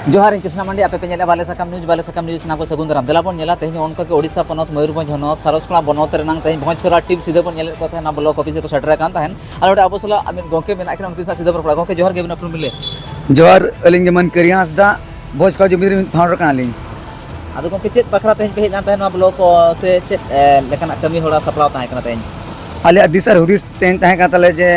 जोहार इन कृष्णा मंडी आपे पे बाले सकम न्यूज ना को सगुन राम देलाबन नेला तेज उनका के ओडिशा पनत मयूरभंज हनत सारसकला बनत रेनांग तेज भोजकरा टीम सीधे बन नेले को ना ब्लॉक ऑफिस को सेटर कान ताहन आर अबो सला आमिन गोके मेना के उनके सीधे पर पड़ा गोके जोहार गेबन अपन मिले जोहार अलिंग मन करियास दा भोजकरा जुमिर फाउंडर कानलिंग आदो गोके चेत बखरा तेज पे हेलान ताहन ब्लॉक ते चेत लेकना कमी होड़ा सपलाव ताहे कना तेज आले दिसर हुदिस तेन ताहे का तले जे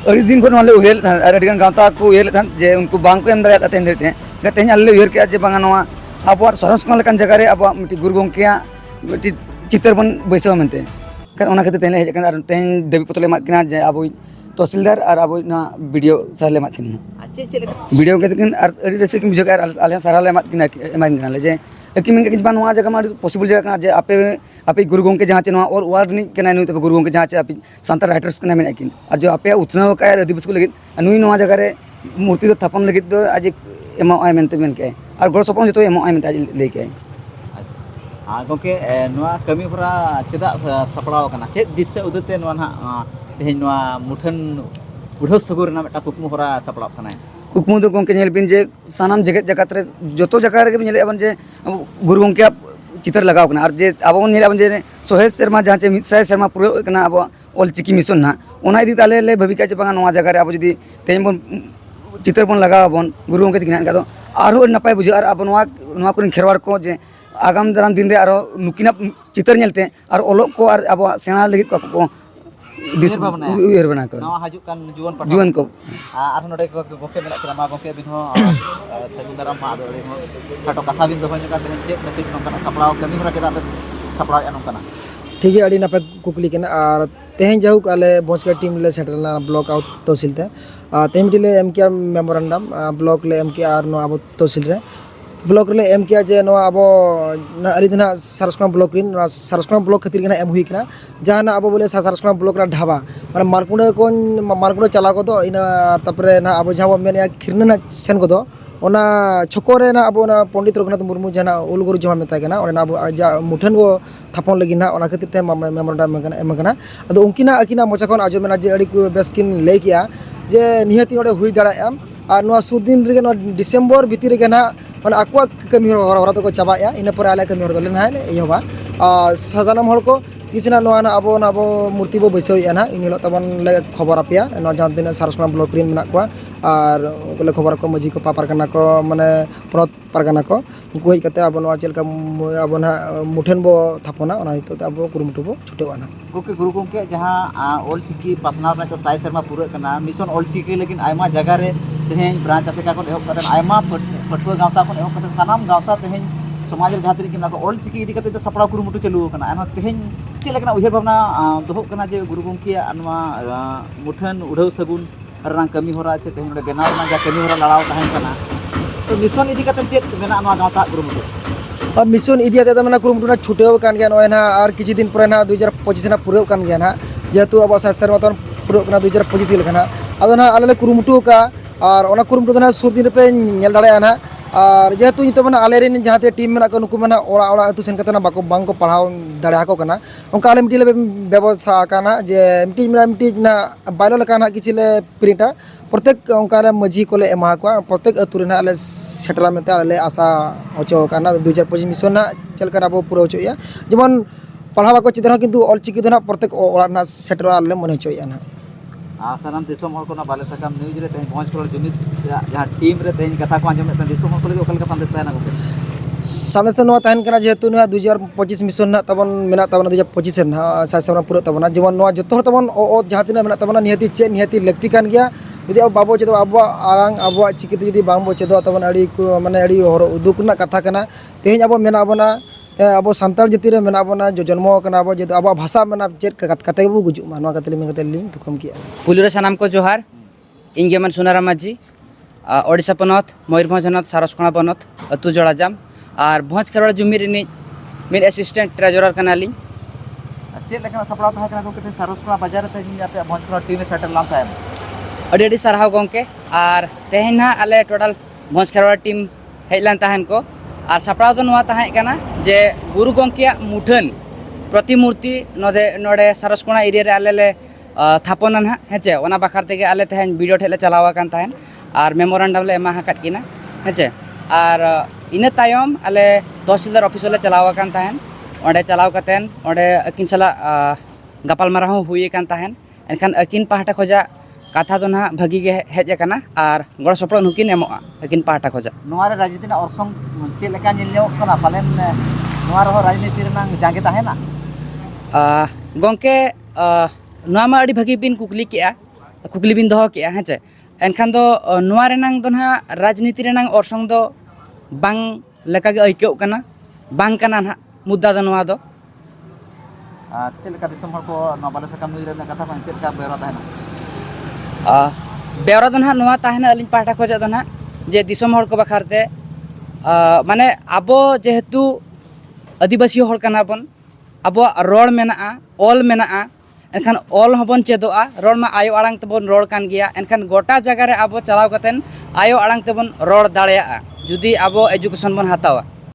अड़ी दिन को वाले उहेल अड़ीगन गांवता को उहेल जे उनको बांग को एम दरिया तेन देते तेज आले उहेर के जे बांगा नवा अब सरसकला लेकन जगह रे अब मिटी गुरु गोंकेया मिटी चितर बन बैसाव मेनते ओना खातिर तेन हेज कन तेन देवी पतले मा किना जे अब तहसीलदार और अब ना वीडियो साले मा किना अच्छे वीडियो के किन अड़ी रेसे कि बुझा के आले साराले मा किना एमाइन किना ले जे एकिमिन के नवा जगह मा पॉसिबल जगह कना जे आपे गुरु गोंके जहां चे नवा और वार्ड नि कना नुई तबे गुरु गोंके जहां चे आपे सांतार राइटर्स कना मेना किन और जो आपे उथना का आदिवासी को लगित नुई नवा जगह रे मूर्ति तो थापन लगित दो आज एमा आय मेनते मेन के और गड़ सपन जतो एमा आय मेनते आज ले के अच्छा गोके नवा कमी भरा चेदा सपड़ाव कना चे दिसे उदते नवा ना तेज नवा मुठन उढ़ो सगुर ना मेटा कुकमु भरा सपड़ाव कना कुकमु दो गोंके नेल बिन जे सानाम जगत जगत रे जतो जगह रे नेले अपन जे गुरु गोंके चित्र लगाव कना और जे अब नेल अपन जे सोहे शर्मा जहां चे 100 शर्मा पूरा कना अब ऑलचिकी मिशन ना ओना इदी ताले ले भविका चे बांगा नवा जगह रे अब जदी तेज बन चित्र बन लगाव बन गुरु गोंके दिखना का दो आरो नपाय बुझे और अब नवा को खेरवार को जे आगाम दाराम दिन रे आरो नुकिना चित्र नेलते और ओलोक को और अब सेना लगित को दिस उयर बना को नवा हाजु कान जुवन को आर नोडे गोके मेना के मा गोके बिन हो सगुंदराम मा दो हो काटो कथा बिन दोहन का चे नति नोकना सपड़ाव कमी भरा केदा सपड़ाव नोकना ठीक है अड़ी नापे कुकली के और तेहन जाहुक आले भोजकरा टीम ले सेटलना ब्लॉक आउट तहसील ते तेहन मिटिले एम किया मेमोरेंडम ब्लॉक ले एम किया और नो अब तहसील रे ब्लॉक रे एम किया जे नो अब अली दिन सारसकला ब्लॉक रिन सारसकला ब्लॉक खातिर के एम हुई कना जहां अब बोले सारसकला ब्लॉक रा ढाबा माने मारकुंडे चला को दो इन तपरे ना अब जहां मेन खिरना ना सेन को दो ओना छको रे ना अब ना पंडित रघुनाथ मुर्मू जना उलगुरु जमा मेता कना ओना अब मुठन को थापन लगी ना ओना खातिर ते मेमोरेंडम एम कना अदो उनकिना अकिना मोचा खन आजो मेना जे अड़ी बेसकिन ले किया जे निहती ओडे हुई दाड़ा और नुआ सुरदिन रे डिसेम्बर भितर के ना माने आकुआ कमी हरा तो चाबाया इन पर आले कमी हर लेना है इहबा सजानम हर को तीसना नुआ ना अब मूर्ति बो बैसोया ना इन हिलो तबन ले खबर आपिया नुआ जहां दिन सारसकला ब्लॉक रिन मेना कुआ और उनके खबर को मजी को पारगाना को माने पनत पारगाना को उनको हज कते अब नुआ चलका अब ना मुठन बो थापना ओना हितो अब कुरुमुटु बो छुटेवाना गोके गुरु गोंके जहां ऑलचिकी पासनाव में तो साय शर्मा पूरा कना मिशन ऑलचिकी लेकिन आयमा जगह रे तेहेन ब्रांच आसेका को एहब कते आयमा पटुआ गावता को एहब कते सानाम गावता तेहेन समाज रे जहां तरी किना को ऑलचिकी इदी कते तो सपड़ा कुरुमुटु चलु कना एनो तेहेन चे लेकना उहेर भावना दोहो कना जे गुरु गोंके अनवा मुठन उढ़ौ सगुन रंग कमी होरा चे तेहेन बेनाव ना जा कमी होरा लड़ाव ताहेन कना तो मिशन इदी कते चे बेना अनवा गावता कुरुमुटु अब मिशन इदिया ते मना कुरुमुटु ना छुटेव कान गया नय ना और किछि दिन पर ना 2025 ना पूरा कान गया ना जेतु अब सासर मतन पूरा कना 2025 लेखना अदो ना आले कुरुमुटु का और ओना कुरुमुटु ना सुर दिन पे नेल दाड़े ना और जेतु नितो मना आले रेन जहां ते टीम मेना को नुकु मना ओड़ा ओड़ा अतु सेन कतना बाको बांग को पढ़ाव दाड़ा को कना उनका आले मिटिले व्यवस्था काना जे मिटी ना बायलो लकाना किछिले प्रिंटा प्रत्येक उनका मजी को ले एमा को प्रत्येक अतु रे ना आले सेटला मेते आले आशा होचो काना 2025 मिशन ना चलकर अब पूरा होचोया जेमन पढ़ावा को चिदरा किंतु ऑलचिकी दना प्रत्येक ओड़ा ना सेटर आले मन होचोया ना सानाम दिसोम हर को बाले सकम न्यूज रे तेज पहुंच कर जुमित जहां टीम रे तेज कथा को आंजम में दिसोम हर को ओकल का संदेश ताना गोके संदेश नो ताहन कना जेतु नो 2025 मिशन ना तबन मेना तबन 2025 ना सासमना पूरा तबना जेमन नो जतो हर तबन ओ जहां तिना मेना तबना निहती लगती कान गया यदि अब बाबो चेदो अब आरांग अब चिकिते यदि बांबो चेदो तबन अड़ी माने अड़ी हर उदुक ना कथा कना तेज अब मेना बना अब सानतार जाति रे मेना बना जो जन्म कना अब जे अब भाषा मेना चेत कते बो गुजु मा नवा कते लिंग कते लिंग तुकम किया पुलिस सानाम को जोहार इंगेमन सुनाराम माजी ओडिशा पनत मयूरभंज हनत सारसकला बनत अतु जड़ाजाम और भोज Kherwad जुमिर Rini main assistant treasurer Kanali चे लेकना सपड़ा ताहे कना गोके सारसकला बाजार से जाते भोज खेरवाड़ टीम सेटल लाम ताहे अड़ी अड़ी सारहाव गोंके और तेहेन ना आले टोटल भोज खेरवाड़ टीम हेजलान ताहन को और सपड़ा तो नुआ ताहे कना जे गुरु गोंके मुठन प्रतिमूर्ति नोदे नोडे सारसकला एरिया रे आले ले थापना ना हेचे ओना बखार तेगे आले तेहेन वीडियो ठेले चलावा कान ताहेन और मेमोरेंडम ले एमा हकाट किना हेचे ᱟᱨ ᱤᱱᱟᱹ ᱛᱟᱭᱚᱢ ᱟᱞᱮ ᱛᱚᱦᱥᱤᱞᱫᱟᱨ ᱚᱯᱷᱤᱥ ᱞᱮ ᱪᱟᱞᱟᱣ ᱟᱠᱟᱱ ᱛᱟᱦᱮᱱ ᱚᱸᱰᱮ ᱪᱟᱞᱟᱣ ᱠᱟᱛᱮᱱ ᱚᱸᱰᱮ ᱟᱹᱠᱤᱱ ᱥᱟᱞᱟᱜ ᱜᱟᱯᱟᱞᱢᱟᱨᱟᱣ ᱦᱚᱸ ᱦᱩᱭ ᱟᱠᱟᱱ ᱛᱟᱦᱮᱱ ᱮᱱᱠᱷᱟन ᱟᱹᱠᱤᱱ ᱯᱟᱦᱴᱟ ᱠᱷᱚᱡᱟᱜ ᱠᱟᱛᱷᱟ ᱫᱚ ᱱᱟᱦᱟᱜ ᱵᱷᱟᱹᱜᱤ ᱜᱮ ᱦᱮᱡ ᱟᱠᱟᱱᱟ ᱟᱨ ᱜᱚᱲᱚ ᱥᱚᱯᱚᱦᱚᱫ ᱦᱚᱸᱠᱤᱱ ᱮᱢᱚᱜᱼᱟ ᱟᱹᱠᱤन ᱯᱟᱦᱴᱟ ᱠᱷᱚᱡᱟᱜ ᱱᱚᱣᱟ ᱨᱮ ᱨᱟᱡᱽᱱᱤᱛᱤ ᱨᱮᱱᱟᱜ ᱚᱨᱥᱚᱝ ᱪᱮᱫ ᱞᱮᱠᱟ ᱧᱮᱞ ᱧᱟᱢᱚᱜ ᱠᱟᱱᱟ ᱯᱟᱞᱮᱱ ᱱᱚᱣᱟ ᱨᱮᱦᱚᱸ ᱨᱟᱡᱽᱱᱤᱛᱤ ᱨᱮᱱᱟᱜ ᱡᱟᱸᱜᱮ ᱛᱟᱦᱮᱱᱟ? ᱜᱚᱝᱠᱮ ᱱᱚᱣᱟ ᱢᱟ ᱟᱹᱰᱤ ᱵᱷᱟᱹᱜᱤ ᱵᱤᱱ ᱠᱩᱠᱞᱤ ᱠᱮᱜᱼᱟ ᱠᱩᱠᱞᱤ ᱵᱤᱱ ᱫᱚᱦᱚ ᱠᱮᱜᱼᱟ ᱦᱮᱸ ᱪᱮ ᱮᱱᱠᱷᱟन ᱫᱚ ᱱᱚᱣᱟ ᱨᱮᱱᱟᱝ ᱫᱚ ᱱᱟᱦᱟᱜ ᱨᱟᱡᱽᱱᱤᱛᱤ ᱨᱮᱱᱟᱝ ᱚᱨᱥᱚᱝ ᱫᱚ ᱵᱟᱝ ᱞᱮᱠᱟᱜᱮ ᱟᱹᱭᱠᱟᱹᱜ ᱠᱟᱱᱟ ᱵᱟᱝ ᱠᱟᱱᱟ ᱱᱟᱦᱟᱜ ᱢᱩᱫᱽᱫᱟ ᱫᱚ ᱱᱚᱣᱟ ᱫᱚ ᱟᱨ ᱪᱮᱫ ᱞᱮᱠᱟ ᱫᱤᱥᱚᱢ ᱦᱚᱲ ᱠᱚ ᱱᱚᱣᱟ ᱵᱟᱞᱮ ᱥᱟᱠᱟᱢ ᱧᱩᱨ ᱨᱮᱱᱟᱜ ᱠᱟᱛᱷᱟ ᱠᱚ ᱪᱮᱫ ᱞᱮᱠᱟ ᱵᱮᱣᱨᱟ ᱛᱟᱦᱮᱱᱟ? ᱵᱮᱣᱨᱟ ᱫᱚ ᱱᱟᱦᱟᱜ ᱱᱚᱣᱟ ᱛᱟᱦᱮᱱᱟ ᱟᱹᱞᱤᱧ ᱯᱟᱦᱴᱟ ᱠᱷᱚᱡᱟᱜ ᱫᱚ ᱱᱟᱦᱟᱜ ᱡᱮ ᱫᱤᱥᱚᱢ ᱦᱚᱲ ᱠᱚ ᱵᱟᱠᱷᱨᱟᱛᱮ ᱢᱟᱱᱮ ᱟᱵᱚ ᱡᱮᱦᱮᱛᱩ ᱟᱹᱫᱤᱵᱟᱹᱥᱤ ᱦᱚᱲ ᱠᱟᱱᱟ ᱵᱚᱱ ᱟᱵᱚᱣᱟᱜ ᱨᱚᱲ ᱢᱮᱱᱟᱜᱼᱟ ᱚᱞ ᱢᱮᱱᱟᱜᱼᱟ एनखान ऑल हबन चेदोआ रोड में आयो आड़ांग तबन रोड कान गया एनखान गोटा जगह रे आबो चलाव कतेन आयो आड़ांग तबन रोड दाड़ेया जुदी आबो एजुकेशन बन हतावा